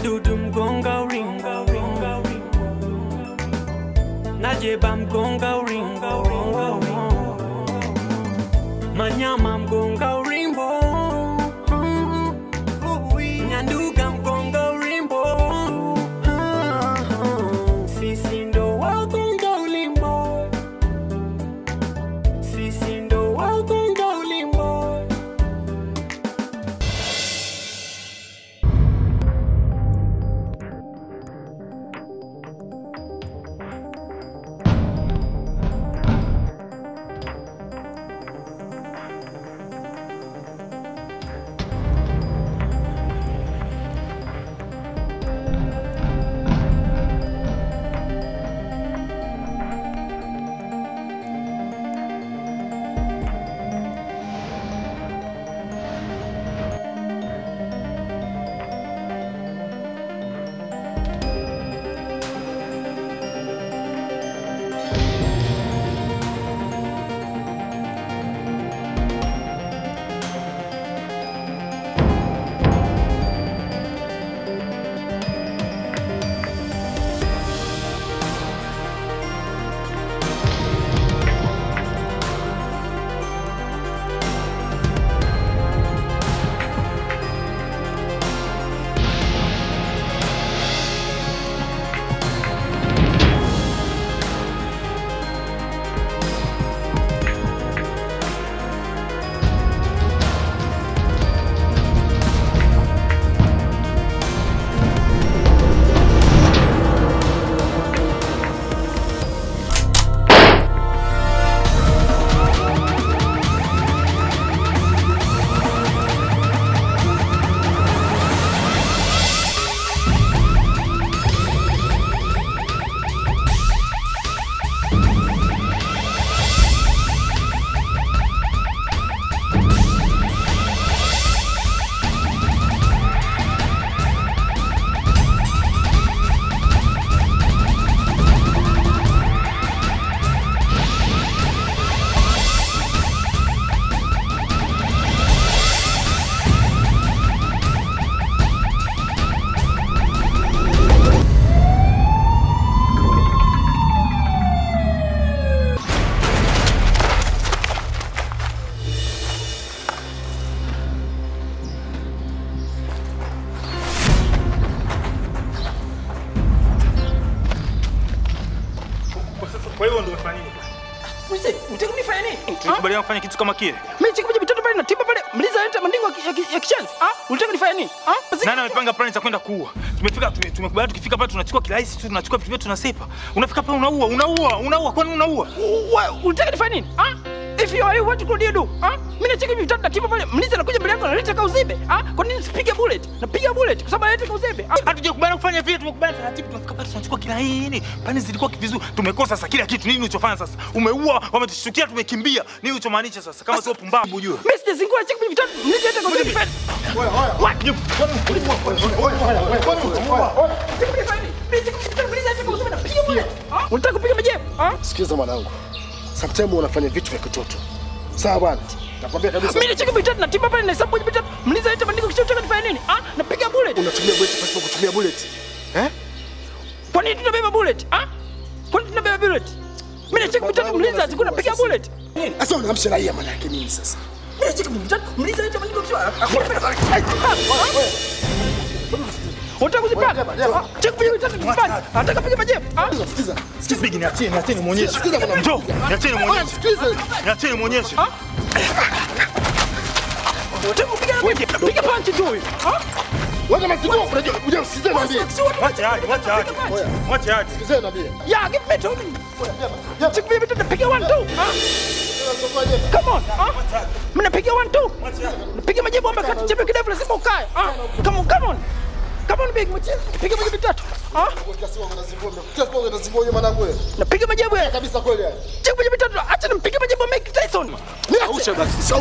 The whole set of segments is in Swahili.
Dudu mgonga uringa uringa Najeba mgonga uringa uringa Manyama mgonga urimbo Nyanduga mgonga urimbo Sisi ndo wagonga ulimbo Sisi ndo wagonga ulimbo Kwa hiyo ndo umefanya nini? Mzee, unataka kunifanya nini? Tulikubaliana kufanya kitu kama kile. Mimi chiki mtoto pale na tiba pale, mliza leta mandingo ya kishanzi. Unataka kunifanya nini? Nani amepanga plani za kwenda kuua? Tumekubaliana tukifika pale tunachukua kirahisi tu, tunachukua vitu vyetu tunasepa. Unafika pale unaua, kwani unaua? Unataka kunifanya nini? If you are what could you do? Mimi nacheki mtoto na tiba pale, mliza anakuja mbele yako analeta kauzibe. Kwa nini sipige bullet? Napiga bullet kwa sababu analeta kauzibe. Hatujakubaliana kufanya vile, tumekubaliana taratibu, tunafika pale tunachukua kila hili. Plani zilikuwa vizuri. Tumekosa sasa kila kitu. Nini ulichofanya sasa? Umeua, wametushukia, tumekimbia. Nini ulichomaanisha sasa? Kama sio pumbavu unajua. Mimi sijazingua cheki mtoto, mliza leta kauzibe. Unataka kupiga majebu? Sikiza mwanangu. Sometimes unafanya vitu vya kitoto. Sawa bwana. Nakwambia kabisa. Mimi nacheki mtoto na tiba pale na hesabu mtoto. Mliza leta mandingo kisha unataka nifanye nini? Napiga bullet. Unatumia bullet pasipo kutumia bullet. Kwa nini tunabeba bullet? Kwa nini tunabeba bullet? Mimi nacheki mtoto mliza azikuwa napiga bullet. Sasa unaamsha raia maana yake nini sasa? Mimi nacheki mtoto mliza leta mandingo kisha. Unataka kuzipanga? Cheki kupiga mtoto kuzipanga. Anataka kupiga majebu. Sikiza. Sikiza bigi, niachie muonyeshe. Sikiza bwana. Njoo, niachie muonyeshe. Sikiza. Niachie muonyeshe. Unataka kupiga majebu? Piga punch tu huyu. Wewe msigo, unajua usikize niambie. Wacha hadi. Sikize niambie. Yeah, give me to me. Cheki kupiga mtoto piga 1 2. Come on. Mimi napiga 1 2. Napiga majebu hapa kati chembe kidevu lazima ukae. Come on. Come on big mchezo. Piga majebu 3. Unazingua mwanangu wewe. Napiga majebu kabisa kweli yani. Cheki majebu 3. Acha nimpiga majebu Mike Tyson. Kausha basi.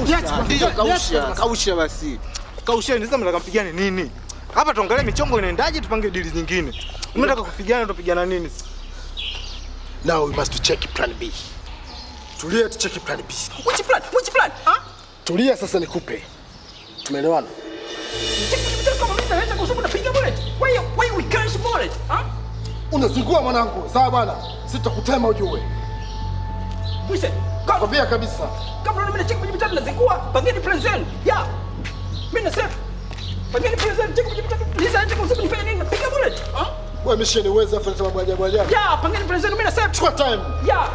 Kausha basi. Kausheni sasa mnataka mpigane nini? Hapa tuangalie michongo inaendaje tupange deals nyingine. Mnataka kupigana tupigana nini? Now we must check plan B. Tulia tucheki plan B. Which plan? Tulia sasa nikupe. Tumeelewana? Cheki mtoto kama mimi naweza kusema napiga bullet. Kwa hiyo Wewe cash bullet, Unazingua mwanangu. Sawa bwana. Sitakutema ujue. Listen, Nakwambia kabisa. kama unaona mimi check kwenye mitandao nazingua, pangeni plan zenu. Yeah. Mimi nasema pangeni plan zenu, check kwenye mitandao. Lisa acha kusema nifanye nini? Piga bullet. Wewe mission uweze afanye mambo ajabu ajabu. Yeah, pangeni plan zenu, mimi nasema Chukua time. yeah.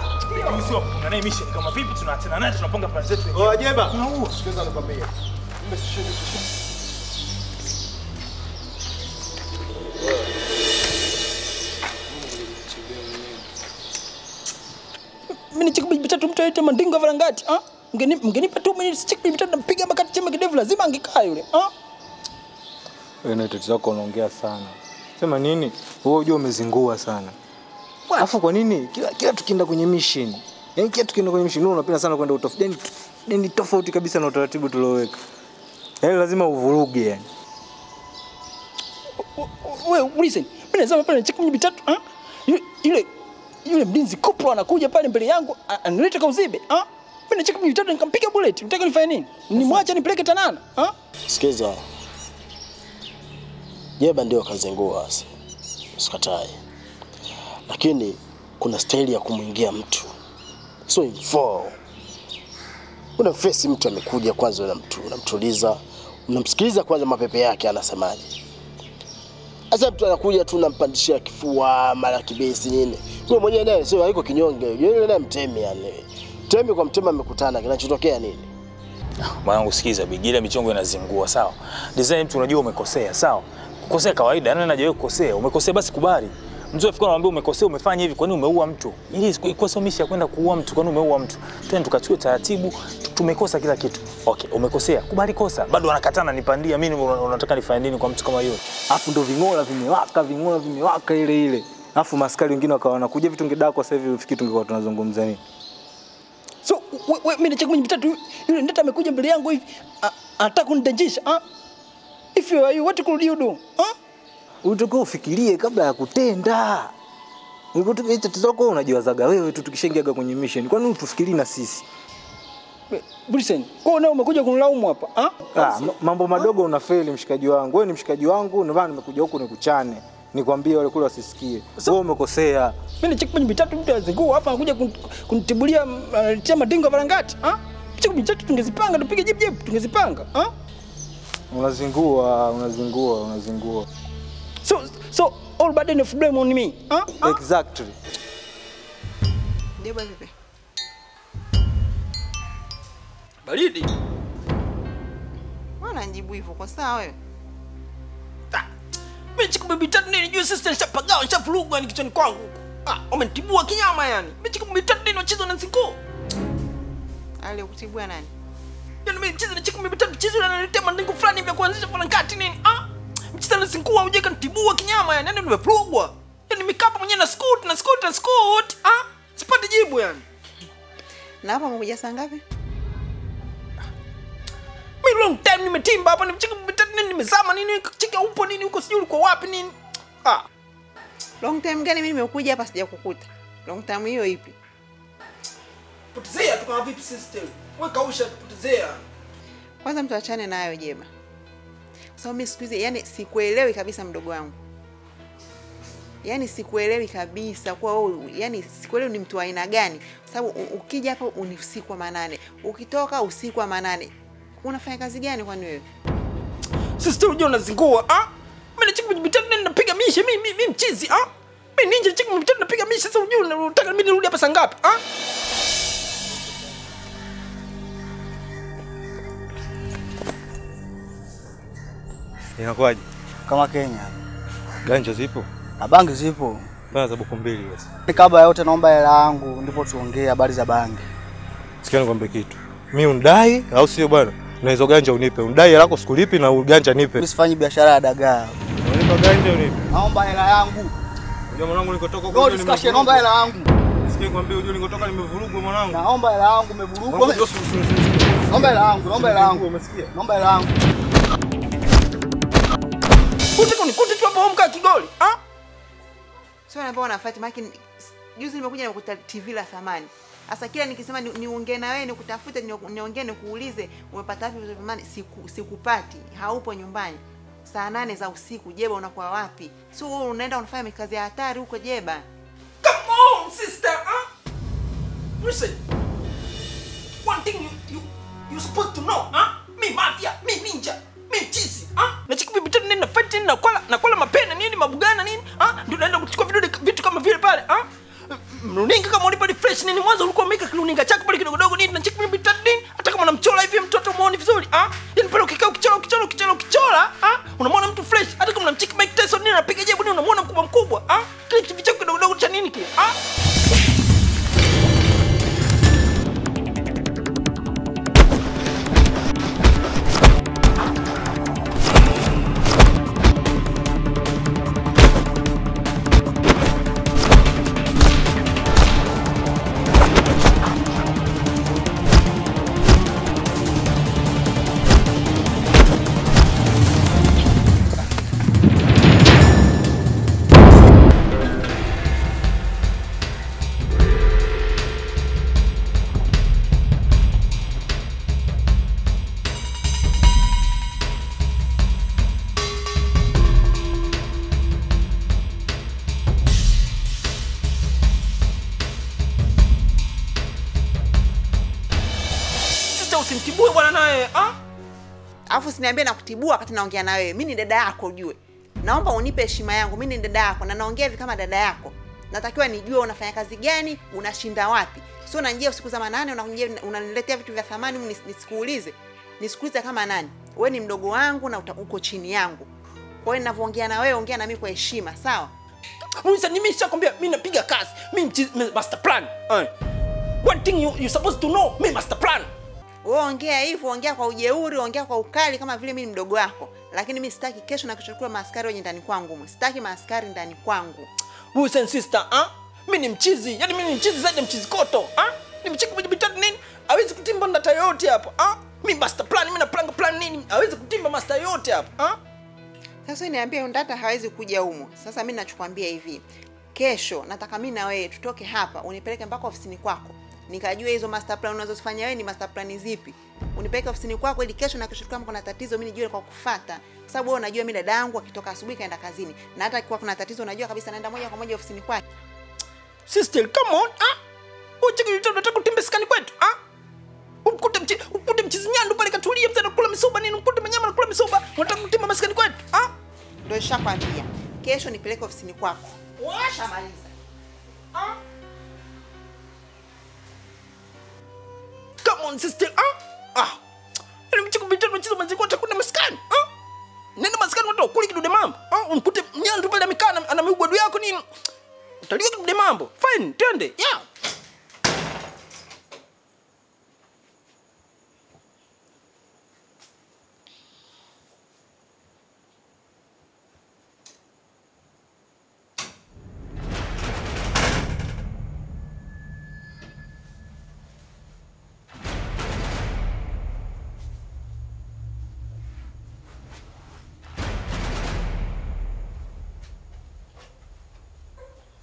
Hivi sio kuna naye mission kama vipi tunaachana naye tunapanga plan zetu. Oh, Jeba. Sikiliza nakwambia. Mission Mimi ni check kwenye mitandao mtu aite mandingo varangati, Mngenipa 2 minutes check kwenye mitandao napiga makati chembe kidevu lazima angekaa yule, Wewe na tatizo lako unaongea sana. Sema nini? Wewe unajua umezingua sana. Alafu kwa nini kila tukienda kwenye mission? Yaani kila tukienda kwenye mission unapenda sana kwenda utofauti. Yaani tofauti kabisa na utaratibu tulioweka. Yaani lazima uvuruge yani. Wewe listen, mimi nasema pale check kwenye mitandao, Yule mlinzi koplo anakuja pale mbele yangu analeta kauzibe, Mimi check kwenye mitandao nikampiga bullet. Unataka nifanye nini? Nimwache nipeleke Tanana, Sikiza. Jeba ndio kazingua sasa. Usikatai. Lakini kuna staili ya kumuingia mtu. So info. Unamface mtu amekuja kwanza unamtuliza, unamsikiliza kwanza mapepe yake anasemaje. Sasa mtu anakuja tu unampandishia kifua mara kibesi nini. Wewe mwenyewe naye sio haiko kinyonge. Yule naye mtemi yani. Mtemi kwa mtemi amekutana kinachotokea nini? Mwanangu sikiza big, ile michongo inazingua sawa. Design mtu unajua umekosea sawa. Kukosea kawaida, nani anajawahi kukosea? Umekosea basi kubali. Mtu afikiri anamwambia umekosea umefanya hivi, kwa nini umeua mtu? Hii ilikuwa sio mission kwenda kuua mtu, kwa nini umeua mtu? Twende tukachukue taratibu, tumekosa kila kitu. Okay, umekosea, kubali kosa. Bado anakatana nipandia, mimi unataka nifanye nini kwa mtu kama yule? Alafu ndo ving'ola vimewaka ile. Alafu maskari wengine wakawa wanakuja vitu ngedako sasa hivi ufikiri tungekuwa tunazungumza nini? So mimi nacheka kwenye mitatu yule ndata amekuja mbele yangu hivi anataka kunidanjisha, If you are you, what could you do? Unatakiwa ufikirie kabla ya kutenda. Nikutoka tatizo lako unajiwazaga wewe tu tukishaingia kwenye mission. Kwa nini tufikiri na sisi? Listen, kwa nini umekuja kunilaumu hapa? Mambo madogo unafeli mshikaji wangu. Wewe ni mshikaji wangu, ndio maana nimekuja huku nikuchane. Nikwambie wale kule wasisikie. Wewe umekosea. Mimi nacheka kwenye mitatu mtu azingua hapa anakuja kunitibulia tia madingo varangati, Cheka mitatu tungezipanga tupige jibu tungezipanga, Unazingua. So all burden of blame on me, Exactly. Jeba vipi? Baridi. Mbona unajibu hivyo kwa sawa wewe? Mimi chika mitatu nini juu sister nishapagawa nishafurugwa ni kichwani kwangu huko. Umenitibua kinyama yani. Mimi chika mitatu nini wachezo na nzingo. Aliyokutibua nani? Yaani mimi chika mitatu chizo ananiletea mandingo fulani vya kuanzisha varangati nini, Mcheza na nzingo uje kanitibua kinyama yani, nimefurugwa. Yaani mikapa mwenyewe na scoot, Sipati jibu yani. Na hapa umekuja saa ngapi? Mimi long time nimetimba hapa nimecheka mitatu nini nimezama nini chika upo nini huko sijui ulikuwa wapi nini. Long time gani mimi nimekuja hapa sijakukuta? Long time hiyo ipi? Potezea tu kama vipi sister. Wewe kausha potezea. Kwanza mtu achane nayo Jeba. Kwa sababu mimi siku hizi yani sikuelewi kabisa mdogo wangu. Yaani sikuelewi kabisa kwa wewe, yani sikuelewi ni mtu wa aina gani. Sababu ukija hapo usiku wa manane, ukitoka usiku wa manane. Unafanya kazi gani kwani wewe? Sister unajua unazingua, Mimi nacheka kwenye mitatu nini napiga mishe, mimi mchizi, Mimi ninja nacheka kwenye mitatu napiga mishe, sasa unajua unataka mimi nirudi hapa saa ngapi, Inakuwaje? Kama Kenya. Ganja zipo? Na bangi zipo. Bana za buku mbili basi. Kabla ya yote naomba hela yangu ndipo tuongee habari za bangi. Sikia nikwambie kitu. Mimi undai au sio bwana? Na hizo ganja unipe. Undai hela yako sikulipi na ganja nipe. Mimi sifanyi biashara ya dagaa. Unipa ganja unipe. Naomba hela yangu. Unajua mwanangu nilikotoka huko ni discussion, naomba hela yangu. Sikia nikwambie unajua nilikotoka nimevurugwa mwanangu. Naomba hela yangu nimevurugwa. Naomba hela yangu, umesikia? Naomba hela yangu. Kuti tu hapo mka Kigoli, Sio naomba unafuata maki juzi nimekuja nikukuta TV la thamani. Sasa kila nikisema niongee na wewe nikutafute niongee nikuulize umepata wapi vitu vya thamani sikupati. Haupo nyumbani. Saa 8 za usiku Jeba unakuwa wapi? Sio wewe unaenda unafanya kazi ya hatari huko Jeba. Come on, sister, huh? Listen. One thing you supposed to know, huh? Me mafia, me ninja, me cheesy, huh? Na chiku bibi tena nini na fight nini na kwala mapena nini mabugana nini, huh? Ndio naenda kuchukua vitu kama vile pale, huh? Runinga kama ulipa refresh nini mwanzo ulikuwa umeka runinga chako pale kidogo dogo nini na chiku bibi tena nini hata kama unamchola hivi mtoto muone vizuri, huh? Yaani pale ukikaa ukichola, huh? Unamwona mtu fresh hata kama unamchiki Mike Tyson nini anapiga jebu nini unamwona mkubwa, huh? Kile kitu chako kidogo dogo cha nini kile, huh? Usimtibue bwana naye, ah? Alafu usiniambie nakutibua wakati naongea na wewe. Mimi ni dada yako ujue. Naomba unipe heshima yangu. Mimi ni dada yako na naongea hivi kama dada yako. Natakiwa nijue unafanya kazi gani, unashinda wapi. Sio unanijia usiku za manane unaniletea vitu vya thamani nisikuulize. Nisikuulize kama nani. Wewe ni mdogo wangu na uko chini yangu. Kwa hiyo ninavyoongea na wewe, ongea na mimi kwa heshima, sawa? Unisa nimeshakwambia mimi napiga kazi. Mimi master plan. One thing you supposed to know, mimi master plan. Wewe ongea hivyo, ongea kwa ujeuri, ongea kwa ukali kama vile mimi ni mdogo wako. Lakini mimi sitaki kesho na kuchukua maaskari waje ndani kwangu. Sitaki maaskari ndani kwangu. Listen sister, mimi ni mchizi. Yaani mimi ni mchizi zaidi ya mchizi koto, Nimecheka kwenye bitatu nini? Hawezi kutimba ndata yote hapo, Mimi master plan, mimi napanga plan nini? Hawezi kutimba master yote hapo, Sasa niambie ndata hawezi kuja humo. Sasa mimi nachokuambia hivi. Kesho nataka mimi na wewe tutoke hapa, unipeleke mpaka ofisini kwako. Nikajua hizo master plan unazofanya wewe ni master plan zipi. Unipeleke ofisini kwako ili kesho na kesho kama kuna tatizo mimi nijue kwa kufuata. Kwa sababu wewe unajua mimi dada yangu akitoka asubuhi kaenda kazini. Na hata kwa kuna tatizo unajua kabisa naenda moja kwa moja ofisini kwake. Sister, come on, Uchiki unataka kutimba skani kwetu, Ukute mchizi nyandu pale katulia mzee anakula misoba nini? Ukute mnyama anakula misoba, unataka kutimba maskani kwetu, Ndio nishakwambia. Kesho nipeleke ofisini kwako. Washa maliza. Come on sister, Yaani mchiko bitatu mchizo manziko atakuna maskani, Nenda maskani watu kule kidude mambo, Unkute nyandu pale amekana ana miugwadu yako nini? Utalia kidude mambo. Fine, twende. Yeah.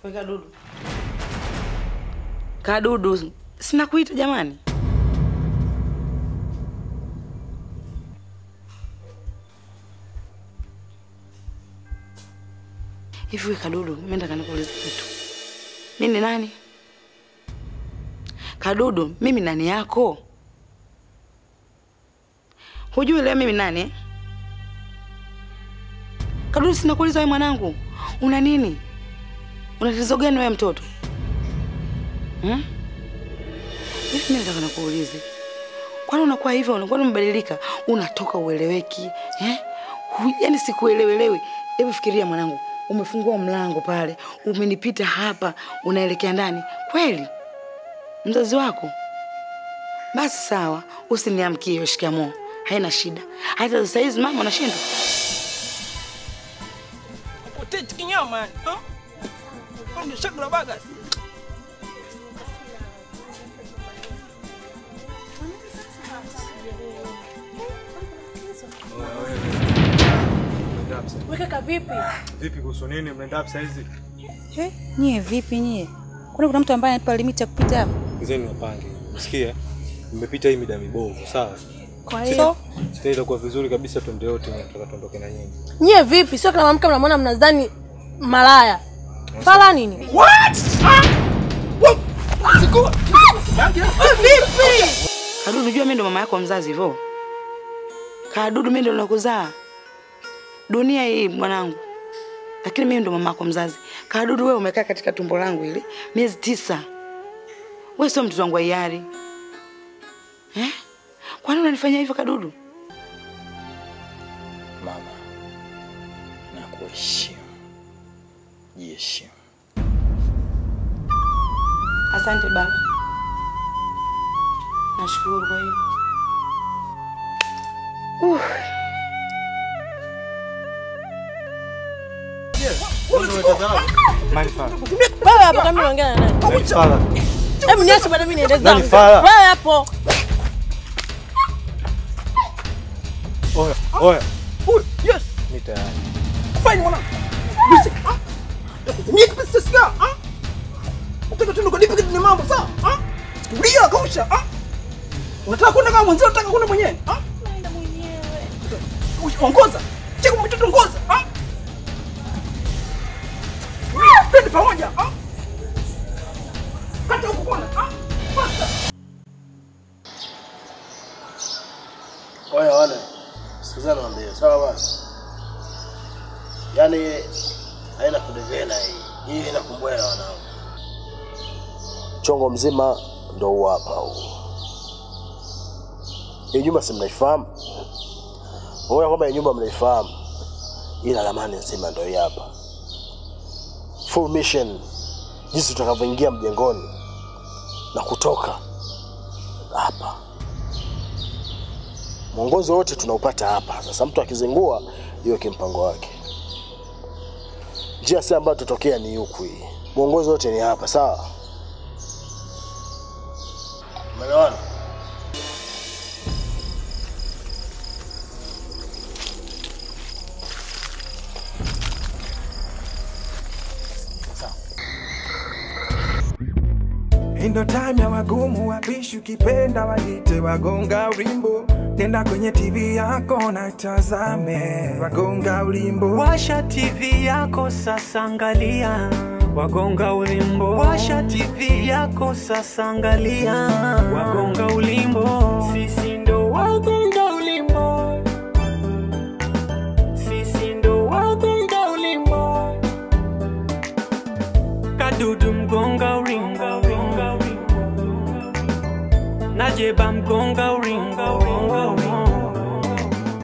Kadudu. Kadudu, sina kuita jamani. Hivi Kadudu, mimi nataka nikuulize kitu. Mimi ni nani? Kadudu, mimi nani yako? Hujui leo mimi nani? Kadudu, sina kuuliza wewe mwanangu. Una nini? Una tatizo gani wewe mtoto? Hivi mimi nataka nikuulize. Kwani unakuwa hivyo, unakuwa umebadilika? Unatoka ueleweki, Yaani sikuelewelewi. Hebu fikiria mwanangu, umefungua mlango pale, umenipita hapa, unaelekea ndani. Kweli? Mzazi wako? Basi sawa, usiniamkie shikamoo. Haina shida. Hata sasa hizi mama unashinda. Potete kinyama, Ni shakula bagas. Wewe kaka vipi? Vipi kuhusu nini? Mnaenda wapi saa hizi? Nyie vipi nyie? Kuna mtu ambaye ananipa limit ya kupita hapa? Mzee wapange. Unasikia? Nimepita hii mida mibovu, sawa? Kwa hiyo sasa itakuwa vizuri kabisa twende wote, nataka tuondoke na nyinyi. nyie vipi? Sio kama mwanamke mnamwona mnadhani malaya. Fala nini? What? Siko. Vipi? Kadudu, unajua mimi ndo mama yako mzazi hivyo? Kadudu, mimi ndo nakuzaa. Dunia hii mwanangu. Lakini mimi ndo mama yako mzazi. Kadudu, wewe umekaa katika tumbo langu ile miezi 9. Wewe sio mtoto wangu wa hiari. Kwa nini unanifanyia hivyo Kadudu? Mama, nakuheshimu. Jiheshimu. Asante baba. Nashukuru kwa hiyo. Wewe hapo kama unaongea na nani? Fala. Hebu niache bado mimi niende zangu. Nani fala? Wewe hapo. Oya. Yes. Ni tayari. Fine mwana. Bisi. Ni kipesa sika. Utaka tu nikodipe kitu ni mambo sawa? Tulia kausha. Unataka kwenda kama mwanzo, unataka kwenda mwenyewe? Naenda mwenyewe. Ongoza. Cheka mtoto ongoza. Twende pamoja. Kata huko kona. Basta. Oya wale. Sikizana niambie, sawa basi. Yaani haina kudevena hii. Hii inakumbwela wanangu. Chongo mzima ndo huu hapa huu. Hii nyumba si mnaifahamu? Mbona kwamba hii nyumba mnaifahamu? Ila ramani nzima ndo hii hapa. Full mission. Jinsi tutakavyoingia mjengoni na kutoka hapa. Mwongozo wote tunaupata hapa. Sasa mtu akizingua hiyo kimpango wake. Njia si ambayo tutokea ni huku hii. Mwongozo wote ni hapa, sawa? Umeelewana? Indo time ya wagumu wabishi, ukipenda walite Wagonga Ulimbo. Nenda kwenye TV yako na tazame Wagonga Ulimbo. Washa TV yako sasa, angalia Wagonga Ulimbo. Washa TV yako sasa, angalia Wagonga Ulimbo. Sisi ndo Wagonga Ulimbo. Sisi ndo Wagonga Ulimbo. Kadudu mgonga uringa, Najeba mgonga uringa.